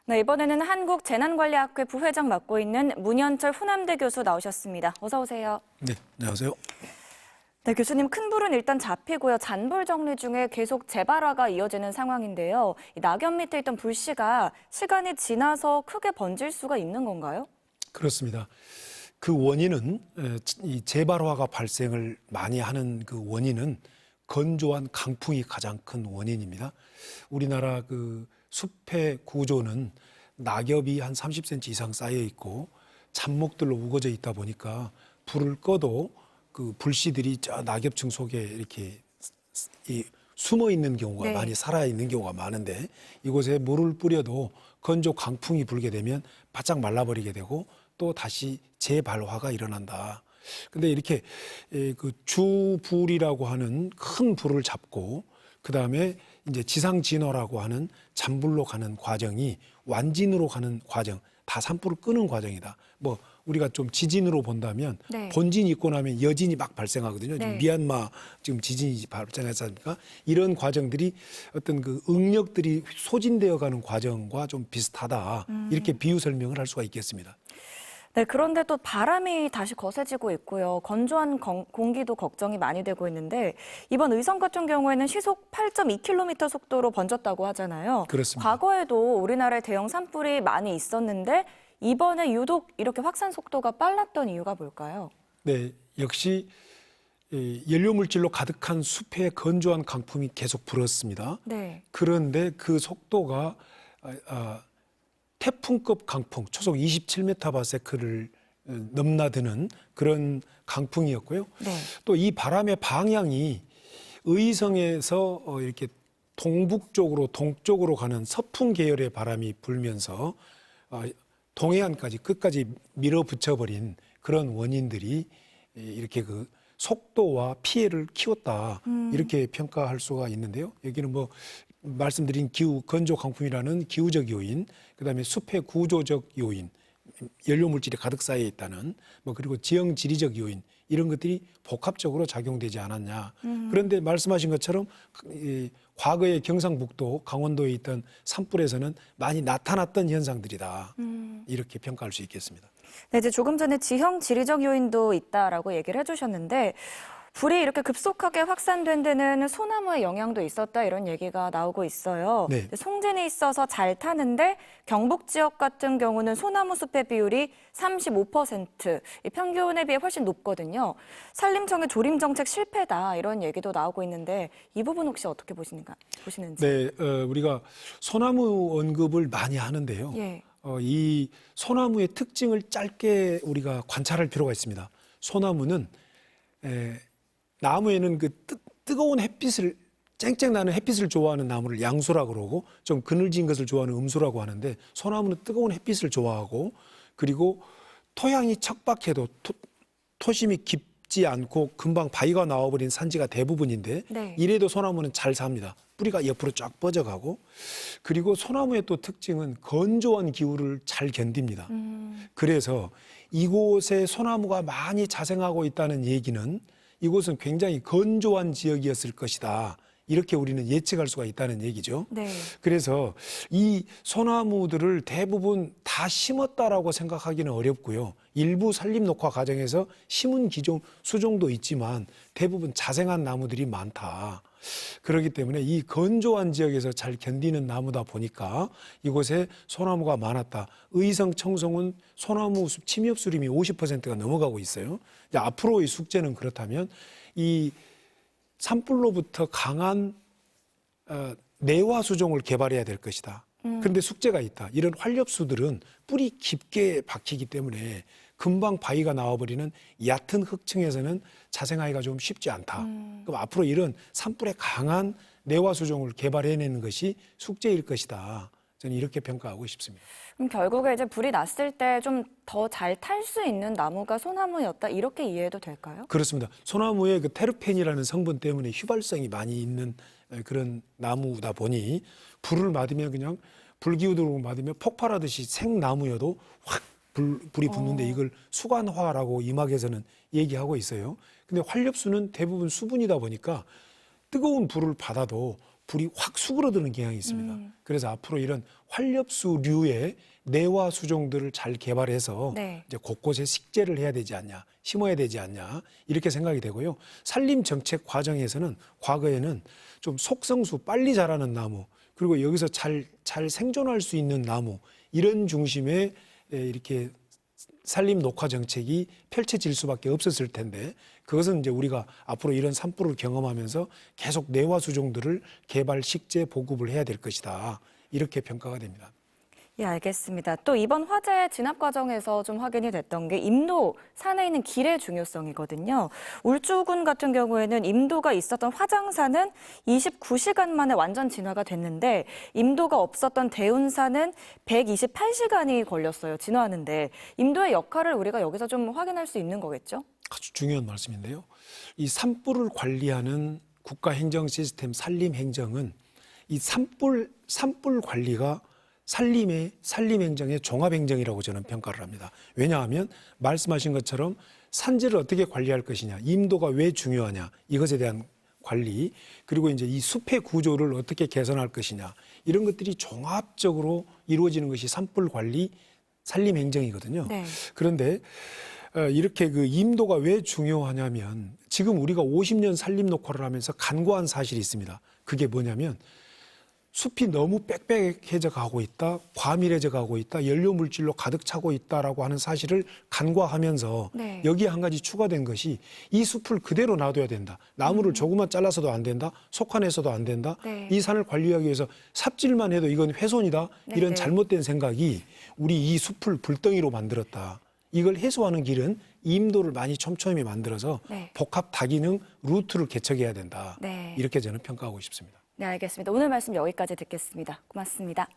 네, 이번에는 한국재난관리학회 부회장 맡고 있는 문현철 후남대 교수 나오셨습니다. 어서 오세요. 네, 안녕하세요. 네, 교수님, 큰 불은 일단 잡히고요. 잔불 정리 중에 계속 재발화가 이어지는 상황인데요. 이 낙엽 밑에 있던 불씨가 시간이 지나서 크게 번질 수가 있는 건가요? 그렇습니다. 그 원인은 이 재발화가 발생을 많이 하는 그 원인은 건조한 강풍이 가장 큰 원인입니다. 우리나라 그 숲의 구조는 낙엽이 한 30cm 이상 쌓여 있고 잡목들로 우거져 있다 보니까 불을 꺼도 그 불씨들이 저 낙엽층 속에 이렇게 숨어 있는 경우가 많이 살아 있는 경우가 많은데, 이곳에 물을 뿌려도 건조 강풍이 불게 되면 바짝 말라버리게 되고 또 다시 재발화가 일어난다. 근데 이렇게 그 주불이라고 하는 큰 불을 잡고 그다음에 이제 지상진화라고 하는 잔불로 가는 과정이 완진으로 가는 과정, 다 산불을 끄는 과정이다. 뭐 우리가 좀 지진으로 본다면 본진이 있고 나면 여진이 막 발생하거든요. 지금 미얀마 지금 지진이 발생했지 않습니까? 이런 과정들이 어떤 그 응력들이 소진되어 가는 과정과 좀 비슷하다. 이렇게 비유 설명을 할 수가 있겠습니다. 네, 그런데 또 바람이 다시 거세지고 있고요. 건조한 공기도 걱정이 많이 되고 있는데 이번 의성 같은 경우에는 시속 8.2km 속도로 번졌다고 하잖아요. 그렇습니다. 과거에도 우리나라에 대형 산불이 많이 있었는데 이번에 유독 이렇게 확산 속도가 빨랐던 이유가 뭘까요? 네, 역시 연료 물질로 가득한 숲에 건조한 강풍이 계속 불었습니다. 네. 그런데 그 속도가 태풍급 강풍, 초속 27m/s를 넘나드는 그런 강풍이었고요. 또 이 바람의 방향이 의성에서 이렇게 동북쪽으로 동쪽으로 가는 서풍 계열의 바람이 불면서 동해안까지 끝까지 밀어붙여버린 그런 원인들이 이렇게 그 속도와 피해를 키웠다, 이렇게 평가할 수가 있는데요. 여기는 뭐 말씀드린 기후 건조 강풍이라는 기후적 요인, 그다음에 숲의 구조적 요인, 연료 물질이 가득 쌓여 있다는 뭐 그리고 지형 지리적 요인, 이런 것들이 복합적으로 작용되지 않았냐. 그런데 말씀하신 것처럼 과거의 경상북도, 강원도에 있던 산불에서는 많이 나타났던 현상들이다. 이렇게 평가할 수 있겠습니다. 네, 이제 조금 전에 지형 지리적 요인도 있다라고 얘기를 해주셨는데 불이 이렇게 급속하게 확산된 데는 소나무의 영향도 있었다, 이런 얘기가 나오고 있어요. 네. 송진이 있어서 잘 타는데 경북 지역 같은 경우는 소나무 숲의 비율이 35%, 이 평균에 비해 훨씬 높거든요. 산림청의 조림 정책 실패다, 이런 얘기도 나오고 있는데 이 부분 혹시 어떻게 보시는지? 네, 우리가 소나무 언급을 많이 하는데요. 이 소나무의 특징을 짧게 우리가 관찰할 필요가 있습니다. 소나무는 나무에는 그 뜨거운 햇빛을, 쨍쨍 나는 햇빛을 좋아하는 나무를 양수라고 그러고 좀 그늘진 것을 좋아하는 음수라고 하는데, 소나무는 뜨거운 햇빛을 좋아하고 그리고 토양이 척박해도 토심이 깊지 않고 금방 바위가 나와버린 산지가 대부분인데 이래도 소나무는 잘 삽니다. 뿌리가 옆으로 쫙 뻗어가고, 그리고 소나무의 또 특징은 건조한 기후를 잘 견딥니다. 그래서 이곳에 소나무가 많이 자생하고 있다는 얘기는 이곳은 굉장히 건조한 지역이었을 것이다, 이렇게 우리는 예측할 수가 있다는 얘기죠. 그래서 이 소나무들을 대부분 다 심었다라고 생각하기는 어렵고요. 일부 산림 녹화 과정에서 심은 수종도 있지만 대부분 자생한 나무들이 많다. 그렇기 때문에 이 건조한 지역에서 잘 견디는 나무다 보니까 이곳에 소나무가 많았다. 의성, 청송은 소나무 숲 침엽 수림이 50%가 넘어가고 있어요. 이제 앞으로의 숙제는 그렇다면 이 산불로부터 강한 내화 수종을 개발해야 될 것이다. 그런데 숙제가 있다. 이런 활엽수들은 뿌리 깊게 박히기 때문에 금방 바위가 나와버리는 얕은 흙층에서는 자생하기가 좀 쉽지 않다. 그럼 앞으로 이런 산불에 강한 내화 수종을 개발해내는 것이 숙제일 것이다. 저는 이렇게 평가하고 싶습니다. 그럼 결국에 이제 불이 났을 때 좀 더 잘 탈 수 있는 나무가 소나무였다, 이렇게 이해해도 될까요? 그렇습니다. 소나무의 그 테르펜이라는 성분 때문에 휘발성이 많이 있는 그런 나무다 보니 불을 맞으면 그냥 불기우로 맞으면 폭발하듯이 생나무여도 확 불이 붙는데 이걸 수관화라고 임학에서는 얘기하고 있어요. 근데 활엽수는 대부분 수분이다 보니까 뜨거운 불을 받아도 불이 확 수그러드는 경향이 있습니다. 그래서 앞으로 이런 활엽수류의 내화 수종들을 잘 개발해서 네. 이제 곳곳에 식재를 해야 되지 않냐, 심어야 되지 않냐 이렇게 생각이 되고요. 산림 정책 과정에서는 과거에는 좀 속성수 빨리 자라는 나무 그리고 여기서 잘 생존할 수 있는 나무 이런 중심의 이렇게 산림 녹화 정책이 펼쳐질 수밖에 없었을 텐데 그것은 이제 우리가 앞으로 이런 산불을 경험하면서 계속 내화 수종들을 개발, 식재, 보급을 해야 될 것이다. 이렇게 평가가 됩니다. 예, 알겠습니다. 또 이번 화재 진압 과정에서 좀 확인이 됐던 게 임도, 산에 있는 길의 중요성이거든요. 울주군 같은 경우에는 임도가 있었던 화장산은 29시간 만에 완전 진화가 됐는데 임도가 없었던 대운산은 128시간이 걸렸어요, 진화하는데. 임도의 역할을 우리가 여기서 좀 확인할 수 있는 거겠죠? 아주 중요한 말씀인데요. 이 산불을 관리하는 국가 행정 시스템 산림 행정은 이 산불 관리가 산림 행정의 종합 행정이라고 저는 평가를 합니다. 왜냐하면 말씀하신 것처럼 산지를 어떻게 관리할 것이냐, 임도가 왜 중요하냐 이것에 대한 관리, 그리고 이제 이 숲의 구조를 어떻게 개선할 것이냐 이런 것들이 종합적으로 이루어지는 것이 산불 관리 산림 행정이거든요. 네. 그런데 이렇게 그 임도가 왜 중요하냐면 지금 우리가 50년 산림 녹화를 하면서 간과한 사실이 있습니다. 그게 뭐냐면 숲이 너무 빽빽해져 가고 있다, 과밀해져 가고 있다, 연료 물질로 가득 차고 있다라고 하는 사실을 간과하면서 네. 여기에 한 가지 추가된 것이 이 숲을 그대로 놔둬야 된다. 나무를 조금만 잘라서도 안 된다. 속한해서도 안 된다. 네. 이 산을 관리하기 위해서 삽질만 해도 이건 훼손이다. 네, 이런 네. 잘못된 생각이 우리 이 숲을 불덩이로 만들었다. 이걸 해소하는 길은 임도를 많이 촘촘히 만들어서 네. 복합 다기능 루트를 개척해야 된다. 네. 이렇게 저는 평가하고 싶습니다. 네, 알겠습니다. 오늘 말씀 여기까지 듣겠습니다. 고맙습니다.